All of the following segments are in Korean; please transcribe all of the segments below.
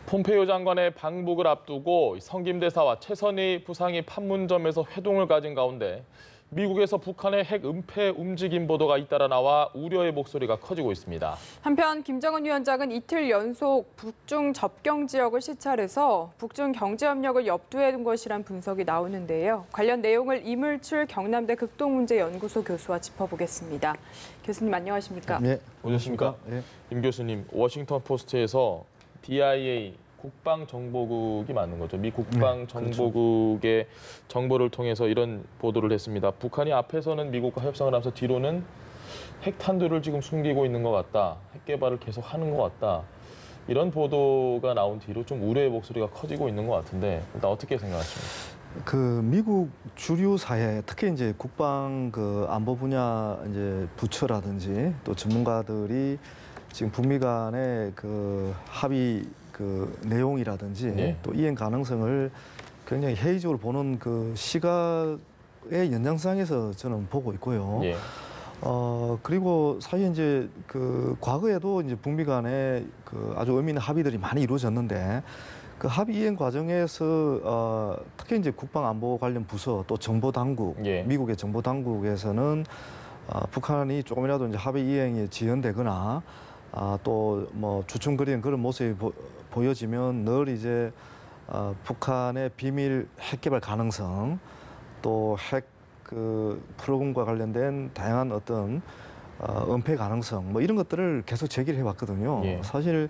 폼페이오 장관의 방북을 앞두고 성김대사와 최선희 부상이 판문점에서 회동을 가진 가운데 미국에서 북한의 핵 은폐 움직임 보도가 잇따라 나와 우려의 목소리가 커지고 있습니다. 한편 김정은 위원장은 이틀 연속 북중 접경 지역을 시찰해서 북중 경제협력을 염두에 둔 것이란 분석이 나오는데요. 관련 내용을 이물출 경남대 극동문제연구소 교수와 짚어보겠습니다. 교수님 안녕하십니까? 네, 오셨습니까? 네. 임 교수님, 워싱턴 포스트에서 DIA 국방정보국이 맞는 거죠. 미 국방정보국의 정보를 통해서 이런 보도를 했습니다. 북한이 앞에서는 미국과 협상을 하면서 뒤로는 핵탄두를 지금 숨기고 있는 것 같다. 핵 개발을 계속 하는 것 같다. 이런 보도가 나온 뒤로 좀 우려의 목소리가 커지고 있는 것 같은데 일단 어떻게 생각하십니까? 미국 주류 사회, 특히 이제 국방 안보 분야 이제 부처라든지 또 전문가들이 지금 북미 간의 합의 내용이라든지 네. 또 이행 가능성을 굉장히 회의적으로 보는 시각의 연장선에서 저는 보고 있고요. 예. 그리고 사실 이제 과거에도 이제 북미 간에 아주 의미 있는 합의들이 많이 이루어졌는데 그 합의 이행 과정에서 특히 이제 국방 안보 관련 부서 또 정보 당국, 예. 미국의 정보 당국에서는 북한이 조금이라도 이제 합의 이행이 지연되거나 또 뭐 주춤거리는 그런 모습이 보여지면 늘 이제 북한의 비밀 핵 개발 가능성 또 핵 프로그램과 관련된 다양한 어떤 은폐 가능성 뭐 이런 것들을 계속 제기를 해왔거든요. 예. 사실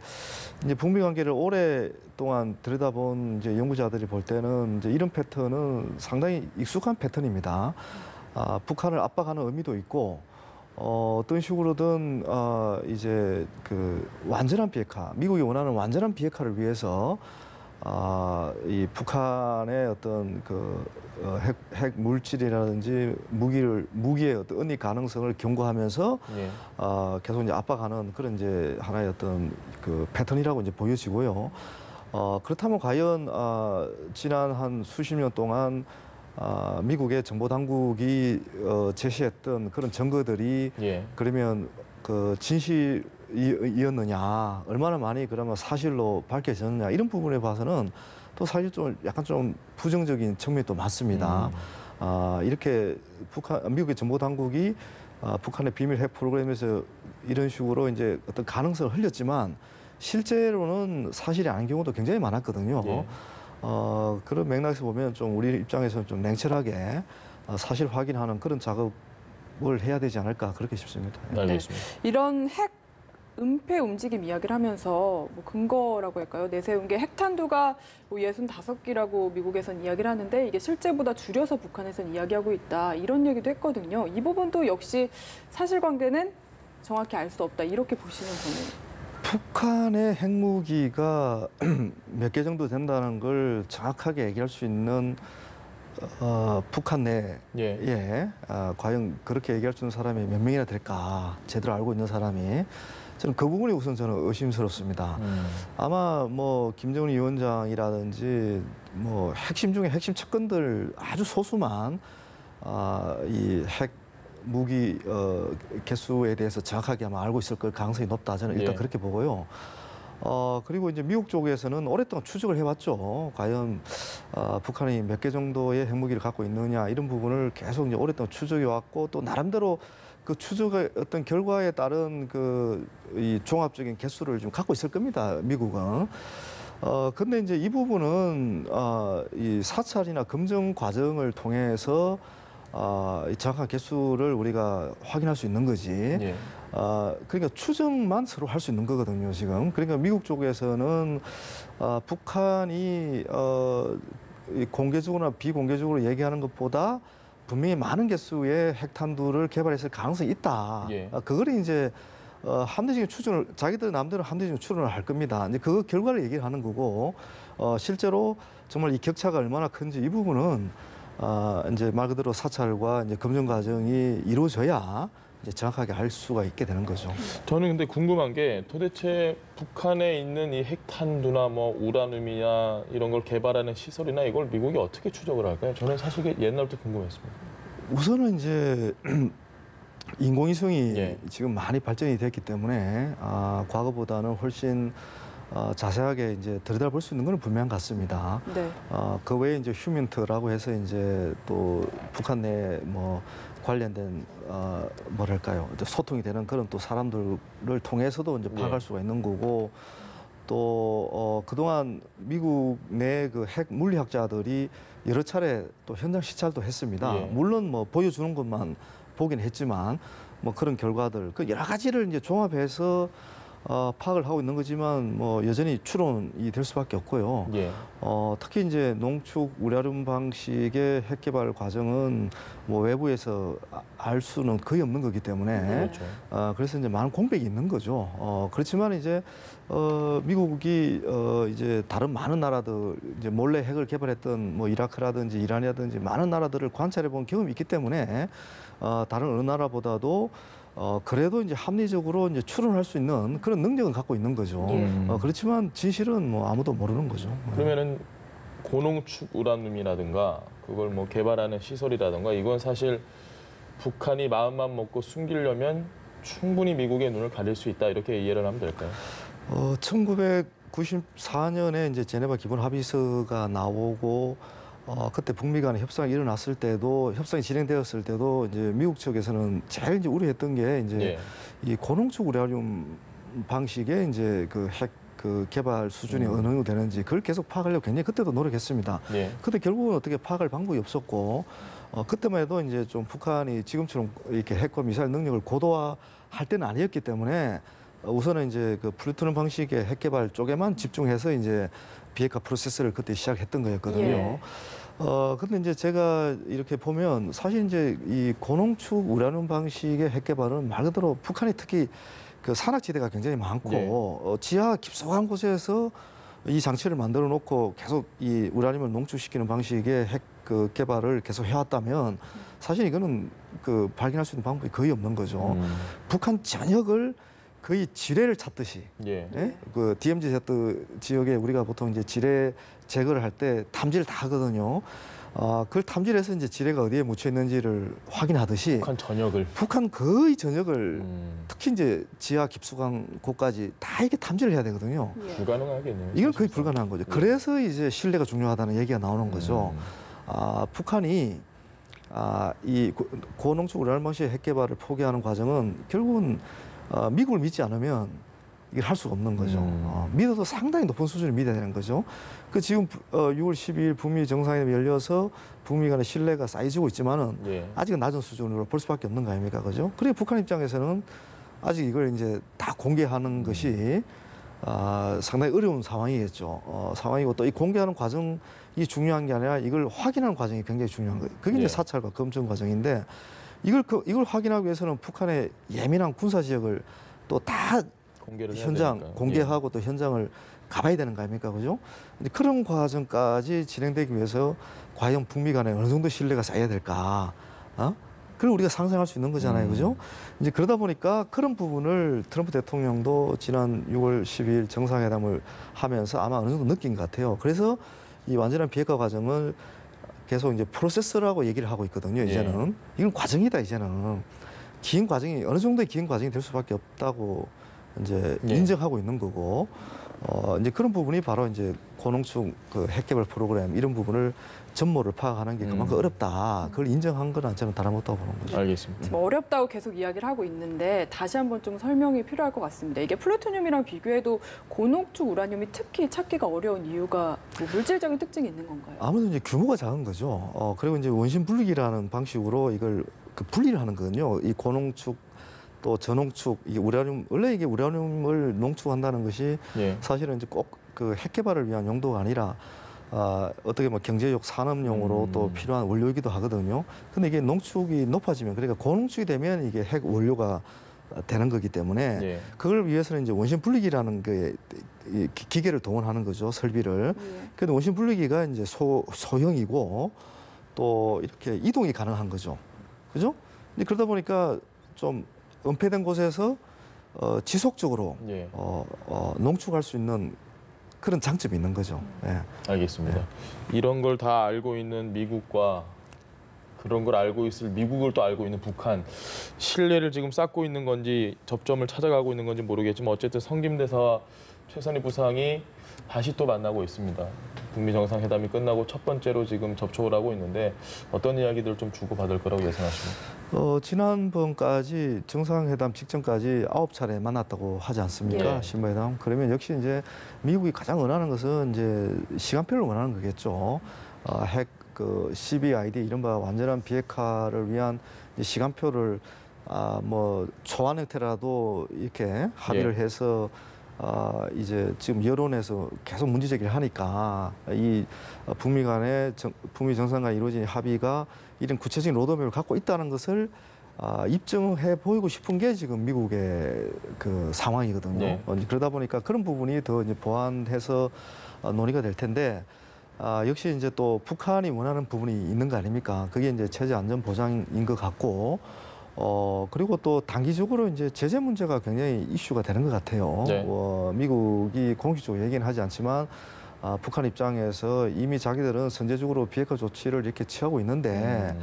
이제 북미 관계를 오랫동안 들여다본 이제 연구자들이 볼 때는 이제 이런 패턴은 상당히 익숙한 패턴입니다. 북한을 압박하는 의미도 있고 어떤 식으로든 이제 완전한 비핵화, 미국이 원하는 완전한 비핵화를 위해서 이 북한의 어떤 핵 물질이라든지 무기의 어떤 은닉 가능성을 경고하면서 예. 계속 이제 압박하는 그런 이제 하나의 어떤 패턴이라고 이제 보여지고요. 그렇다면 과연 지난 한 수십 년 동안 미국의 정보 당국이 제시했던 그런 증거들이 예. 그러면 진실이었느냐, 얼마나 많이 그러면 사실로 밝혀졌느냐 이런 부분에 봐서는 또 사실 좀 약간 좀 부정적인 측면이 또 많습니다. 이렇게 미국의 정보 당국이 북한의 비밀 핵 프로그램에서 이런 식으로 이제 어떤 가능성을 흘렸지만 실제로는 사실이 아닌 경우도 굉장히 많았거든요. 예. 그런 맥락에서 보면 좀 우리 입장에서는 좀 냉철하게 사실 확인하는 그런 작업을 해야 되지 않을까 그렇게 싶습니다. 알겠습니다. 이런 핵 은폐 움직임 이야기를 하면서 뭐 근거라고 할까요? 내세운 게 핵탄두가 뭐 65기라고 미국에선 이야기를 하는데 이게 실제보다 줄여서 북한에선 이야기하고 있다. 이런 얘기도 했거든요. 이 부분도 역시 사실관계는 정확히 알 수 없다. 이렇게 보시는 거네요. 북한의 핵무기가 몇 개 정도 된다는 걸 정확하게 얘기할 수 있는 북한 내에 예. 과연 그렇게 얘기할 수 있는 사람이 몇 명이나 될까 제대로 알고 있는 사람이 저는 그 부분이 우선 저는 의심스럽습니다. 아마 뭐 김정은 위원장이라든지 뭐 핵심 중에 핵심 측근들 아주 소수만 이 핵 무기 개수에 대해서 정확하게 아마 알고 있을 걸 가능성이 높다. 저는 일단 예. 그렇게 보고요. 그리고 이제 미국 쪽에서는 오랫동안 추적을 해왔죠. 과연 북한이 몇 개 정도의 핵무기를 갖고 있느냐 이런 부분을 계속 이제 오랫동안 추적해 왔고 또 나름대로 그 추적의 어떤 결과에 따른 이 종합적인 개수를 좀 갖고 있을 겁니다. 미국은. 근데 이제 이 부분은 이 사찰이나 검증 과정을 통해서 이 정확한 개수를 우리가 확인할 수 있는 거지. 예. 그러니까 추정만 서로 할 수 있는 거거든요, 지금. 그러니까 미국 쪽에서는 북한이 공개적으로나 비공개적으로 얘기하는 것보다 분명히 많은 개수의 핵탄두를 개발했을 가능성이 있다. 예. 그걸 이제 합리적인 추정을 자기들 남들은 합리적인 추론을 할 겁니다. 이제 그 결과를 얘기를 하는 거고 실제로 정말 이 격차가 얼마나 큰지 이 부분은 이제 말 그대로 사찰과 이제 검증 과정이 이루어져야 이제 정확하게 알 수가 있게 되는 거죠. 저는 근데 궁금한 게 도대체 북한에 있는 이 핵탄두나 뭐 우라늄이나 이런 걸 개발하는 시설이나 이걸 미국이 어떻게 추적을 할까요? 저는 사실 옛날부터 궁금했습니다. 우선은 이제 인공위성이 예. 지금 많이 발전이 됐기 때문에 과거보다는 훨씬 자세하게 이제 들여다볼 수 있는 건 분명한 것 같습니다. 네. 그 외에 이제 휴민트라고 해서 이제 또 북한 내 뭐 관련된 뭐랄까요, 이제 소통이 되는 그런 또 사람들을 통해서도 이제 파악할 수가 있는 거고, 또 그동안 미국 내 그 핵 물리학자들이 여러 차례 또 현장 시찰도 했습니다. 예. 물론 뭐 보여주는 것만 보긴 했지만 뭐 그런 결과들 그 여러 가지를 이제 종합해서 파악을 하고 있는 거지만 뭐 여전히 추론이 될 수밖에 없고요. 예. 특히 이제 농축 우라늄 방식의 핵 개발 과정은 뭐 외부에서 알 수는 거의 없는 거기 때문에 그렇죠. 그래서 이제 많은 공백이 있는 거죠. 그렇지만 이제 미국이 이제 다른 많은 나라들 이제 몰래 핵을 개발했던 뭐 이라크라든지 이란이라든지 많은 나라들을 관찰해 본 경험이 있기 때문에 다른 어느 나라보다도 그래도 이제 합리적으로 이제 추론할 수 있는 그런 능력은 갖고 있는 거죠. 그렇지만 진실은 뭐 아무도 모르는 거죠. 그러면은 고농축 우라늄이라든가 그걸 뭐 개발하는 시설이라든가 이건 사실 북한이 마음만 먹고 숨기려면 충분히 미국의 눈을 가릴 수 있다 이렇게 이해를 하면 될까요? 1994년에 이제 제네바 기본 합의서가 나오고 그때 북미 간의 협상이 일어났을 때도 협상이 진행되었을 때도 이제 미국 측에서는 제일 이제 우려했던 게 이제 예. 이 고농축 우라늄 방식의 이제 그 핵 그 개발 수준이 어느 정도 되는지 그걸 계속 파악하려고 굉장히 그때도 노력했습니다. 예. 근데 결국은 어떻게 파악할 방법이 없었고 그때만 해도 이제 좀 북한이 지금처럼 이렇게 핵과 미사일 능력을 고도화할 때는 아니었기 때문에 우선은 이제 그 플루토늄 방식의 핵 개발 쪽에만 집중해서 이제 비핵화 프로세스를 그때 시작했던 거였거든요. 예. 근데 이제 제가 이렇게 보면 사실 이제 이 고농축 우라늄 방식의 핵 개발은 말 그대로 북한이 특히 그 산악지대가 굉장히 많고 지하 깊숙한 곳에서 이 장치를 만들어 놓고 계속 이 우라늄을 농축시키는 방식의 핵 그 개발을 계속 해왔다면 사실 이거는 그 발견할 수 있는 방법이 거의 없는 거죠. 북한 전역을 거의 지뢰를 찾듯이 예. 예? 그 DMZ 지역에 우리가 보통 이제 지뢰 제거를 할 때 탐지를 다 하거든요. 그걸 탐지해서 이제 지뢰가 어디에 묻혀 있는지를 확인하듯이 북한 전역을 북한 거의 전역을 특히 이제 지하 깊숙한 곳까지 다 이렇게 탐지를 해야 되거든요. 예. 불가능하겠네요. 이건 거의 사실상. 불가능한 거죠. 그래서 이제 신뢰가 중요하다는 얘기가 나오는 거죠. 음. 북한이 이 고농축 우라늄 방식의 핵 개발을 포기하는 과정은 결국은 미국을 믿지 않으면 이걸 할 수가 없는 거죠. 믿어도 상당히 높은 수준을 믿어야 되는 거죠. 그 지금 6월 12일 북미 정상회담이 열려서 북미 간의 신뢰가 쌓여지고 있지만은 예. 아직은 낮은 수준으로 볼 수밖에 없는 거 아닙니까, 그죠? 그리고 북한 입장에서는 아직 이걸 이제 다 공개하는 것이 상당히 어려운 상황이겠죠. 상황이고 또 이 공개하는 과정이 중요한 게 아니라 이걸 확인하는 과정이 굉장히 중요한 거예요. 그게 이제 예. 사찰과 검증 과정인데 이걸 확인하기 위해서는 북한의 예민한 군사 지역을 또 다 공개를 해야 현장 되니까요. 공개하고 또 현장을 가봐야 되는 거 아닙니까, 그죠? 이제 그런 과정까지 진행되기 위해서 과연 북미 간에 어느 정도 신뢰가 쌓여야 될까? 그걸 우리가 상상할 수 있는 거잖아요, 그죠? 이제 그러다 보니까 그런 부분을 트럼프 대통령도 지난 6월 12일 정상회담을 하면서 아마 어느 정도 느낀 것 같아요. 그래서 이 완전한 비핵화 과정을 계속 이제 프로세스라고 얘기를 하고 있거든요. 이제는 이건 과정이다. 이제는 긴 과정이 어느 정도의 긴 과정이 될 수밖에 없다고 이제 인정하고 있는 거고 이제 그런 부분이 바로 이제 고농축 그 핵개발 프로그램 이런 부분을 전모를 파악하는 게 그만큼 어렵다. 그걸 인정한 거는 저는 다름없다고 보는 거죠. 알겠습니다. 지금 어렵다고 계속 이야기를 하고 있는데 다시 한번 좀 설명이 필요할 것 같습니다. 이게 플루토늄이랑 비교해도 고농축 우라늄이 특히 찾기가 어려운 이유가 뭐 물질적인 특징이 있는 건가요? 아무래도 이제 규모가 작은 거죠. 그리고 이제 원심 분리기라는 방식으로 이걸 그 분리를 하는 거거든요. 이 고농축 또 저농축 이게 우라늄 원래 이게 우라늄을 농축한다는 것이 예. 사실은 이제 꼭 그 핵 개발을 위한 용도가 아니라 어떻게 뭐 경제적 산업용으로 또 필요한 원료이기도 하거든요. 근데 이게 농축이 높아지면 그러니까 고농축이 되면 이게 핵 원료가 되는 거기 때문에 예. 그걸 위해서는 이제 원심 분리기라는 게 기계를 동원하는 거죠, 설비를. 근데 원심 분리기가 이제 소형이고 또 이렇게 이동이 가능한 거죠. 그죠? 이제 그러다 보니까 좀 은폐된 곳에서 지속적으로 예. 농축할 수 있는 그런 장점이 있는 거죠. 예. 알겠습니다. 이런 걸 다 알고 있는 미국과 그런 걸 알고 있을 미국을 또 알고 있는 북한 신뢰를 지금 쌓고 있는 건지 접점을 찾아가고 있는 건지 모르겠지만 어쨌든 성김대사와 최선희 부상이 다시 또 만나고 있습니다. 북미 정상회담이 끝나고 첫 번째로 지금 접촉을 하고 있는데 어떤 이야기들을 좀 주고받을 거라고 예상하십니까? 지난번까지 정상회담 직전까지 9차례 만났다고 하지 않습니까? 예. 신무회담. 그러면 역시 이제 미국이 가장 원하는 것은 이제 시간표를 원하는 거겠죠. CBID 이른바 완전한 비핵화를 위한 시간표를 뭐 초안 형태라도 이렇게 합의를 해서 이제 지금 여론에서 계속 문제 제기를 하니까 이 북미 간의 북미 정상 간 이루어진 합의가 이런 구체적인 로드맵을 갖고 있다는 것을 입증해 보이고 싶은 게 지금 미국의 그 상황이거든요. 네. 그러다 보니까 그런 부분이 더 이제 보완해서 논의가 될 텐데 역시 이제 또 북한이 원하는 부분이 있는 거 아닙니까? 그게 이제 체제 안전 보장인 것 같고 그리고 또 단기적으로 이제 제재 문제가 굉장히 이슈가 되는 것 같아요. 네. 미국이 공식적으로 얘기는 하지 않지만 북한 입장에서 이미 자기들은 선제적으로 비핵화 조치를 이렇게 취하고 있는데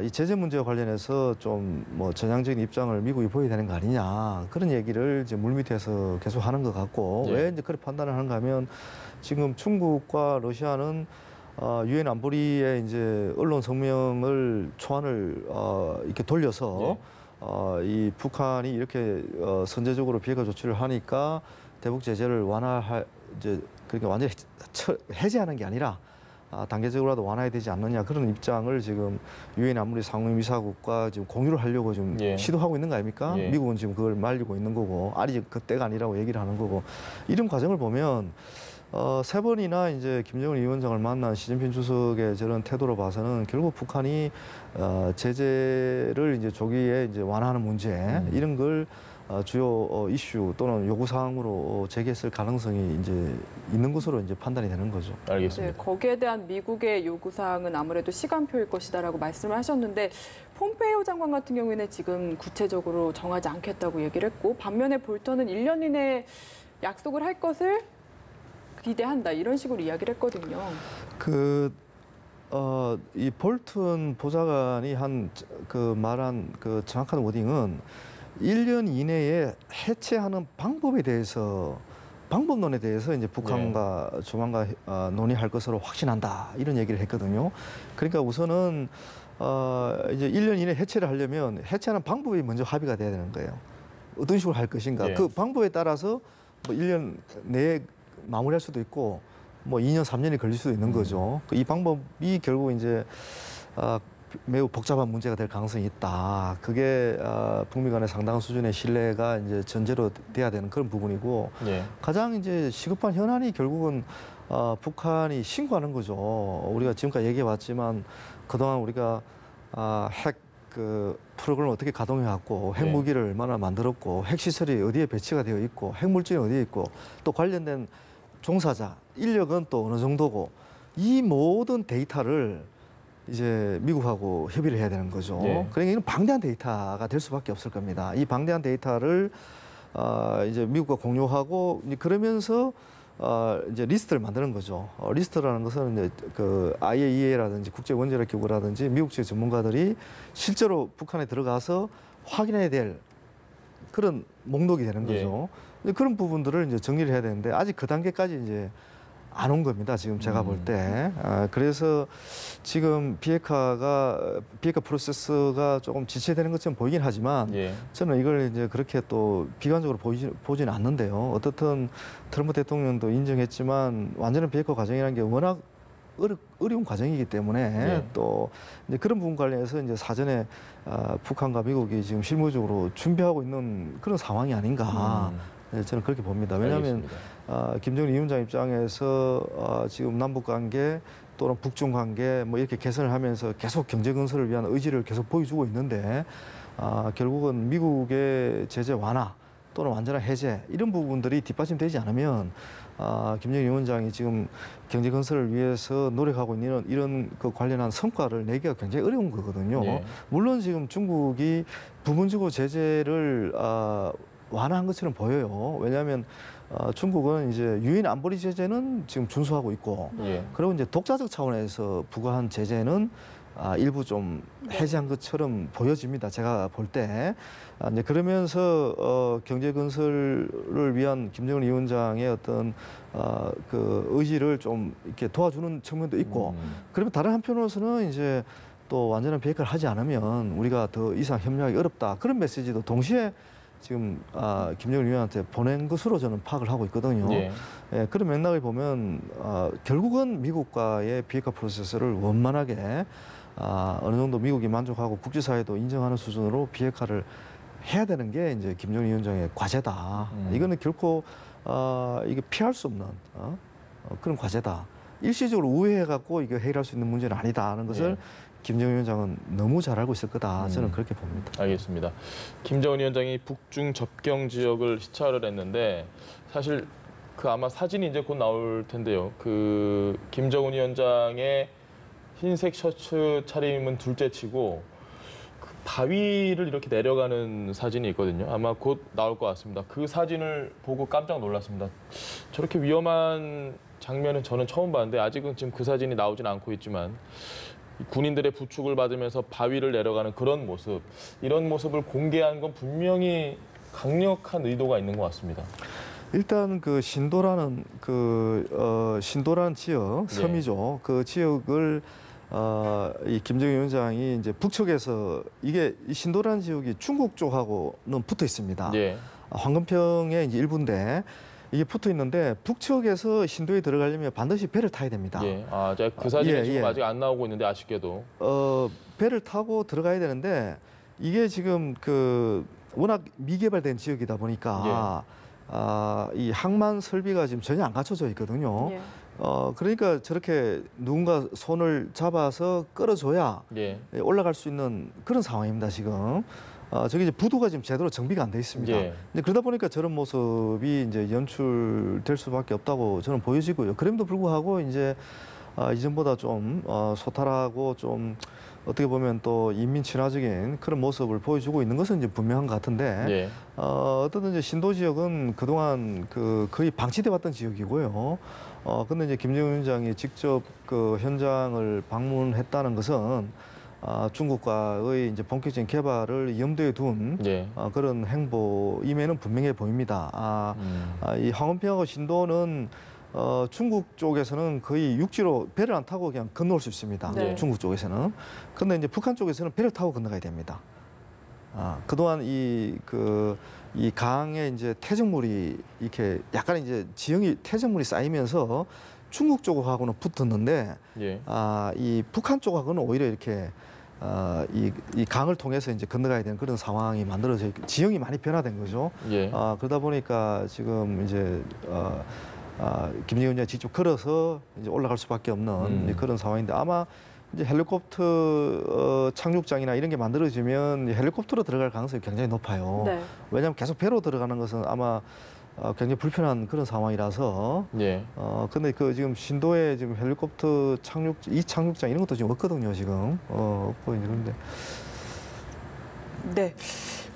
이 제재 문제와 관련해서 좀 뭐 전향적인 입장을 미국이 보여야 되는 거 아니냐 그런 얘기를 이제 물밑에서 계속 하는 것 같고 네. 왜 이제 그렇게 판단을 하는가 하면 지금 중국과 러시아는 유엔 안보리의 이제 언론 성명을 초안을 이렇게 돌려서 이 북한이 이렇게 선제적으로 비핵화 조치를 하니까 대북 제재를 완화할 이제 그러니까 완전히 해제하는 게 아니라 단계적으로라도 완화해야 되지 않느냐 그런 입장을 지금 유엔 안보리 상임이사국과 지금 공유를 하려고 좀 시도하고 있는 거 아닙니까? 미국은 지금 그걸 말리고 있는 거고 아직 그때가 아니라고 얘기를 하는 거고 이런 과정을 보면. 세 번이나 이제 김정은 위원장을 만난 시진핑 주석의 저런 태도로 봐서는 결국 북한이 제재를 이제 조기에 이제 완화하는 문제 이런 걸 주요 이슈 또는 요구 사항으로 제기했을 가능성이 이제 있는 것으로 이제 판단이 되는 거죠. 알겠습니다. 네, 거기에 대한 미국의 요구 사항은 아무래도 시간표일 것이다라고 말씀을 하셨는데 폼페이오 장관 같은 경우에는 지금 구체적으로 정하지 않겠다고 얘기를 했고 반면에 볼턴은 1년 이내에 약속을 할 것을 기대한다 이런 식으로 이야기를 했거든요. 이 볼튼 보좌관이 말한 그 정확한 워딩은 1년 이내에 해체하는 방법에 대해서 방법론에 대해서 이제 북한과 조만간 논의할 것으로 확신한다 이런 얘기를 했거든요. 그러니까 우선은 이제 1년 이내 해체를 하려면 해체하는 방법이 먼저 합의가 돼야 되는 거예요. 어떤 식으로 할 것인가. 그 방법에 따라서 뭐 1년 내에 마무리할 수도 있고 뭐 2년, 3년이 걸릴 수도 있는 거죠. 이 방법이 결국 이제 매우 복잡한 문제가 될 가능성이 있다. 그게 북미 간의 상당한 수준의 신뢰가 이제 전제로 돼야 되는 그런 부분이고 가장 이제 시급한 현안이 결국은 북한이 신고하는 거죠. 우리가 지금까지 얘기해왔지만 그동안 우리가 핵 프로그램을 어떻게 가동해왔고 핵무기를 얼마나 만들었고 핵시설이 어디에 배치가 되어 있고 핵물질이 어디에 있고 또 관련된 종사자, 인력은 또 어느 정도고 이 모든 데이터를 이제 미국하고 협의를 해야 되는 거죠. 그러니까 이건 방대한 데이터가 될 수밖에 없을 겁니다. 이 방대한 데이터를 이제 미국과 공유하고 그러면서 이제 리스트를 만드는 거죠. 리스트라는 것은 이제 그 IAEA라든지 국제원자력기구라든지 미국 측 전문가들이 실제로 북한에 들어가서 확인해야 될 그런 목록이 되는 거죠. 그런 부분들을 이제 정리를 해야 되는데 아직 그 단계까지 이제 안 온 겁니다. 지금 제가 볼 때. 그래서 지금 비핵화 프로세스가 조금 지체되는 것처럼 보이긴 하지만 저는 이걸 이제 그렇게 또 비관적으로 보지는 않는데요. 어떻든 트럼프 대통령도 인정했지만 완전한 비핵화 과정이라는 게 워낙 어려운 과정이기 때문에 또 이제 그런 부분 관련해서 이제 사전에 북한과 미국이 지금 실무적으로 준비하고 있는 그런 상황이 아닌가. 저는 그렇게 봅니다. 왜냐하면 김정은 위원장 입장에서 지금 남북 관계 또는 북중 관계 뭐 이렇게 개선을 하면서 계속 경제 건설을 위한 의지를 계속 보여주고 있는데 결국은 미국의 제재 완화 또는 완전한 해제 이런 부분들이 뒷받침되지 않으면 김정은 위원장이 지금 경제 건설을 위해서 노력하고 있는 이런 그 관련한 성과를 내기가 굉장히 어려운 거거든요. 물론 지금 중국이 부분적으로 제재를 완화한 것처럼 보여요. 왜냐하면 중국은 이제 유엔 안보리 제재는 지금 준수하고 있고, 그리고 이제 독자적 차원에서 부과한 제재는 일부 좀 해제한 것처럼 보여집니다. 제가 볼 때. 이제 그러면서 경제 건설을 위한 김정은 위원장의 어떤 그 의지를 좀 이렇게 도와주는 측면도 있고, 그러면 다른 한편으로서는 이제 또 완전한 비핵화를 하지 않으면 우리가 더 이상 협력하기 어렵다. 그런 메시지도 동시에 지금 김정은 위원한테 보낸 것으로 저는 파악을 하고 있거든요. 예. 예, 그런 맥락을 보면 결국은 미국과의 비핵화 프로세스를 원만하게 어느 정도 미국이 만족하고 국제사회도 인정하는 수준으로 비핵화를 해야 되는 게 이제 김정은 위원장의 과제다. 이거는 결코 이게 피할 수 없는 그런 과제다. 일시적으로 우회해갖고 이거 해결할 수 있는 문제는 아니다 하는 것을 예. 김정은 위원장은 너무 잘 알고 있을 거다. 저는 그렇게 봅니다. 알겠습니다. 김정은 위원장이 북중 접경 지역을 시찰을 했는데 사실 그 아마 사진이 이제 곧 나올 텐데요. 그 김정은 위원장의 흰색 셔츠 차림은 둘째치고 그 바위를 이렇게 내려가는 사진이 있거든요. 아마 곧 나올 것 같습니다. 그 사진을 보고 깜짝 놀랐습니다. 저렇게 위험한 장면은 저는 처음 봤는데 아직은 지금 그 사진이 나오진 않고 있지만 군인들의 부축을 받으면서 바위를 내려가는 그런 모습, 이런 모습을 공개한 건 분명히 강력한 의도가 있는 것 같습니다. 일단 그 신도라는 신도라는 지역 섬이죠. 그 지역을 이 김정은 위원장이 이제 북측에서 이게 이 신도라는 지역이 중국 쪽하고는 붙어 있습니다. 예. 황금평의 이제 일부인데 이게 붙어 있는데 북측에서 신도에 들어가려면 반드시 배를 타야 됩니다. 예. 제가 그 사진이 예, 지금 예. 아직 안 나오고 있는데 아쉽게도. 배를 타고 들어가야 되는데 이게 지금 그 워낙 미개발된 지역이다 보니까 이 항만 설비가 지금 전혀 안 갖춰져 있거든요. 예. 그러니까 저렇게 누군가 손을 잡아서 끌어줘야 예. 올라갈 수 있는 그런 상황입니다, 지금. 저기 이제 부두가 지금 제대로 정비가 안 돼 있습니다. 예. 이제 그러다 보니까 저런 모습이 이제 연출될 수밖에 없다고 저는 보여지고요. 그럼에도 불구하고 이제 이전보다 좀 소탈하고 좀 어떻게 보면 또 인민 친화적인 그런 모습을 보여주고 있는 것은 이제 분명한 것 같은데 예. 어떤 이제 신도 지역은 그동안 거의 방치돼 왔던 지역이고요. 근데 이제 김정은 위원장이 직접 그 현장을 방문했다는 것은 중국과의 이제 본격적인 개발을 염두에 둔 예. 그런 행보임에는 분명해 보입니다. 이 황원평하고 신도는 중국 쪽에서는 거의 육지로 배를 안 타고 그냥 건너올 수 있습니다. 네. 중국 쪽에서는. 근데 이제 북한 쪽에서는 배를 타고 건너가야 됩니다. 그동안 이 강에 이제 퇴적물이 이렇게 약간 이제 지형이 퇴적물이 쌓이면서 중국 쪽하고는 붙었는데 예. 이 북한 쪽하고는 오히려 이렇게 이 강을 통해서 이제 건너가야 되는 그런 상황이 만들어져 있고 지형이 많이 변화된 거죠. 예. 그러다 보니까 지금 이제 김정은 위원장이 직접 걸어서 이제 올라갈 수밖에 없는 이제 그런 상황인데 아마 이제 헬리콥터 착륙장이나 이런 게 만들어지면 헬리콥터로 들어갈 가능성이 굉장히 높아요. 네. 왜냐하면 계속 배로 들어가는 것은 아마 굉장히 불편한 그런 상황이라서. 예. 근데 그 지금 신도에 지금 헬리콥터 착륙장 이런 것도 지금 없거든요, 지금. 없고 이런데. 네.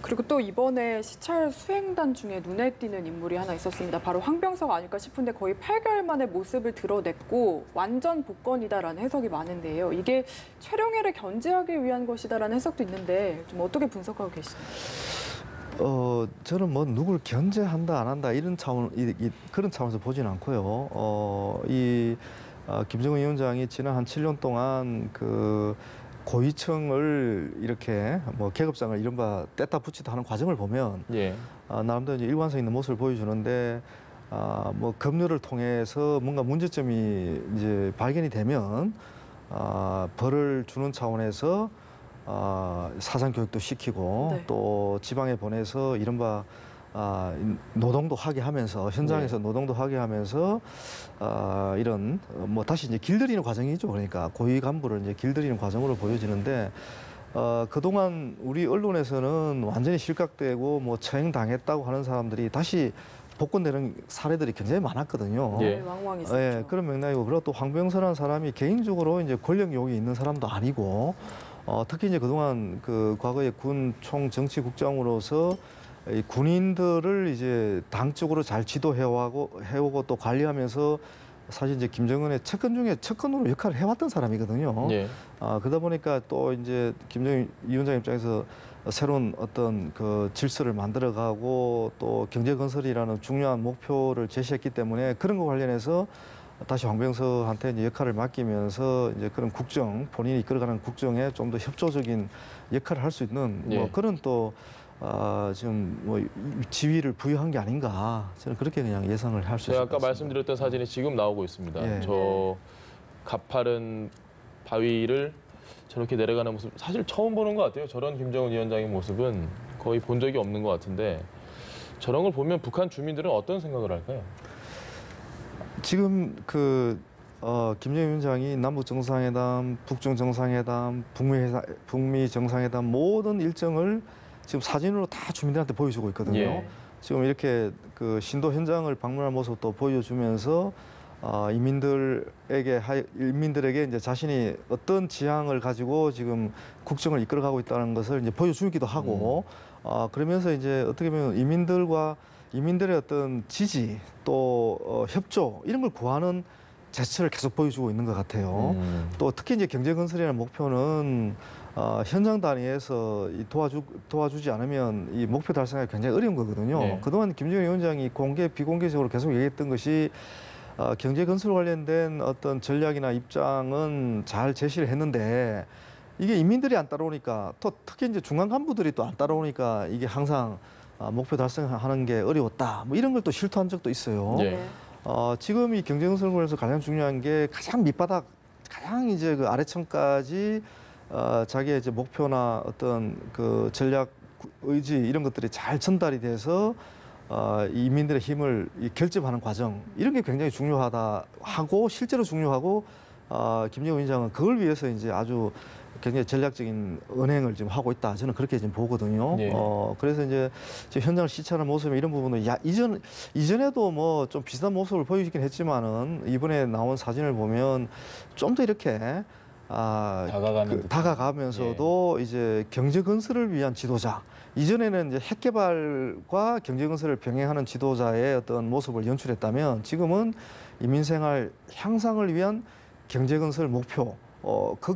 그리고 또 이번에 시찰 수행단 중에 눈에 띄는 인물이 하나 있었습니다. 바로 황병석 아닐까 싶은데 거의 8개월 만에 모습을 드러냈고 완전 복권이다라는 해석이 많은데요. 이게 최룡해를 견제하기 위한 것이다라는 해석도 있는데 좀 어떻게 분석하고 계시나요? 저는 뭐 누굴 견제한다 안 한다 이런 차원 그런 차원에서 보지는 않고요. 김정은 위원장이 지난 한 7년 동안 그 고위층을 이렇게 뭐 계급장을 이른바 뗐다 붙이다 하는 과정을 보면 예. 나름대로 이제 일관성 있는 모습을 보여주는데 뭐 검열을 통해서 뭔가 문제점이 이제 발견이 되면 벌을 주는 차원에서 사상 교육도 시키고 네. 또 지방에 보내서 이른바 노동도 하게 하면서 현장에서 노동도 하게 하면서 이런 뭐 다시 이제 길들이는 과정이죠. 그러니까 고위 간부를 이제 길들이는 과정으로 보여지는데 그동안 우리 언론에서는 완전히 실각되고 뭐 처형당했다고 하는 사람들이 다시 복권되는 사례들이 굉장히 많았거든요. 예. 네, 왕왕 있었죠. 예, 그런 맥락이고 그리고 또 황병서라는 사람이 개인적으로 이제 권력욕이 있는 사람도 아니고 특히 이제 그동안 그 과거에 군 총정치국장으로서 이 군인들을 이제 당적으로 잘 지도해오고 또 관리하면서 사실 이제 김정은의 측근 중에 측근으로 역할을 해왔던 사람이거든요. 예. 그러다 보니까 또 이제 김정일 위원장 입장에서 새로운 어떤 그 질서를 만들어가고 또 경제 건설이라는 중요한 목표를 제시했기 때문에 그런 거 관련해서 다시 황병서한테 이제 역할을 맡기면서 이제 그런 국정, 본인이 이끌어가는 국정에 좀 더 협조적인 역할을 할 수 있는 뭐 예. 그런 또 지금 뭐 지위를 부여한 게 아닌가, 저는 그렇게 그냥 예상을 할 수 있을 제가 것 아까 같습니다. 말씀드렸던 사진이 지금 나오고 있습니다. 예. 저 가파른 바위를 저렇게 내려가는 모습 사실 처음 보는 것 같아요. 저런 김정은 위원장의 모습은 거의 본 적이 없는 것 같은데 저런 걸 보면 북한 주민들은 어떤 생각을 할까요? 지금 김정일 위원장이 남북 정상회담, 북중 정상회담, 북미 정상회담 모든 일정을 지금 사진으로 다 주민들한테 보여주고 있거든요. 예. 지금 이렇게 그 신도 현장을 방문한 모습도 보여주면서 인민들에게 이제 자신이 어떤 지향을 가지고 지금 국정을 이끌어가고 있다는 것을 이제 보여주기도 하고, 그러면서 이제 어떻게 보면 이민들의 어떤 지지 또 협조 이런 걸 구하는 제스처를 계속 보여주고 있는 것 같아요. 또 특히 이제 경제 건설이라는 목표는 현장 단위에서 도와주지 않으면 이 목표 달성하기 굉장히 어려운 거거든요. 네. 그동안 김정일 위원장이 공개 비공개적으로 계속 얘기했던 것이 경제 건설 관련된 어떤 전략이나 입장은 잘 제시를 했는데 이게 인민들이 안 따라오니까 또 특히 이제 중간 간부들이 또 안 따라오니까 이게 항상 목표 달성하는 게 어려웠다. 뭐 이런 걸 또 실토한 적도 있어요. 예. 지금 이 경제 건설에서 가장 중요한 게 가장 밑바닥, 가장 이제 그 아래층까지 자기의 이제 목표나 어떤 그 전략 의지 이런 것들이 잘 전달이 돼서 이 인민들의 힘을 결집하는 과정 이런 게 굉장히 중요하다 하고 실제로 중요하고 김정은 위원장은 그걸 위해서 이제 아주 굉장히 전략적인 언행을 지금 하고 있다. 저는 그렇게 지금 보거든요. 네. 그래서 이제 지금 현장을 시찰하는 모습이 이런 부분은 이전에도 뭐 좀 비슷한 모습을 보여주긴 했지만은 이번에 나온 사진을 보면 좀 더 이렇게 다가가면서도 이제 경제 건설을 위한 지도자. 이전에는 이제 핵 개발과 경제 건설을 병행하는 지도자의 어떤 모습을 연출했다면 지금은 인민생활 향상을 위한 경제 건설 목표.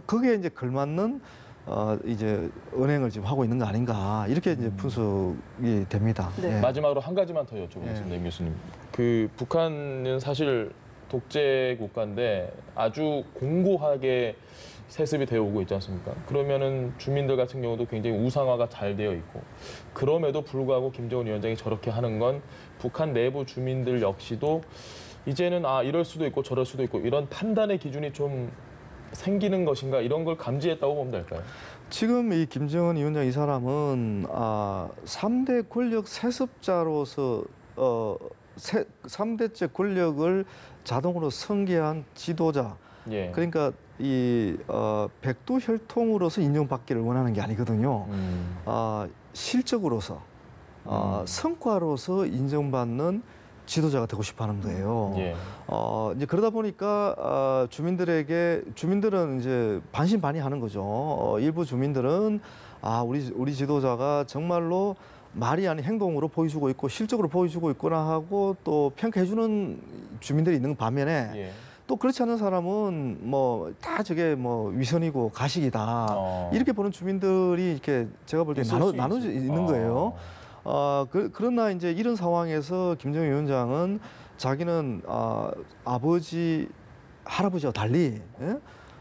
거기에 이제 걸맞는 이제 은행을 지금 하고 있는 거 아닌가 이렇게 이제 분석이 됩니다. 네. 예. 마지막으로 한 가지만 더 여쭤보겠습니다, 임 교수님. 그 북한은 사실 독재 국가인데 아주 공고하게 세습이 되어 오고 있지 않습니까? 그러면은 주민들 같은 경우도 굉장히 우상화가 잘 되어 있고 그럼에도 불구하고 김정은 위원장이 저렇게 하는 건 북한 내부 주민들 역시도 이제는 이럴 수도 있고 저럴 수도 있고 이런 판단의 기준이 좀 생기는 것인가 이런 걸 감지했다고 보면 될까요? 지금 이 김정은 위원장 이 사람은 3대 권력 세습자로서 3대째 권력을 자동으로 승계한 지도자. 예. 그러니까 이 백두혈통으로서 인정받기를 원하는 게 아니거든요. 실적으로서 성과로서 인정받는 지도자가 되고 싶어하는 거예요. 예. 이제 그러다 보니까 주민들은 이제 반신반의하는 거죠. 일부 주민들은 우리 지도자가 정말로 말이 아닌 행동으로 보여주고 있고 실적으로 보여주고 있구나 하고 또 평가해주는 주민들이 있는 반면에 예. 또 그렇지 않은 사람은 뭐 다 저게 뭐 위선이고 가식이다 이렇게 보는 주민들이 이렇게 제가 볼 때 나눠져 있는 거예요. 그러나 이제 이런 상황에서 김정일 위원장은 자기는 아버지, 할아버지와 달리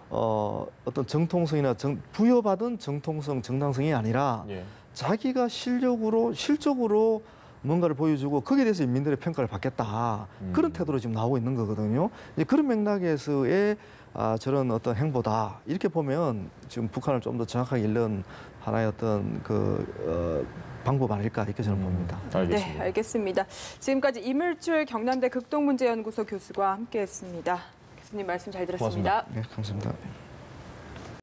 어떤 정통성이나 부여받은 정통성, 정당성이 아니라 예. 자기가 실적으로 뭔가를 보여주고 거기에 대해서 인민들의 평가를 받겠다. 그런 태도로 지금 나오고 있는 거거든요. 이제 그런 맥락에서의 저런 어떤 행보다 이렇게 보면 지금 북한을 좀 더 정확하게 읽는 하나의 어떤 방법 아닐까 이렇게 저는 봅니다. 알겠습니다. 네, 알겠습니다. 지금까지 이물출 경남대 극동문제연구소 교수와 함께했습니다. 교수님 말씀 잘 들었습니다. 고맙습니다. 네, 감사합니다.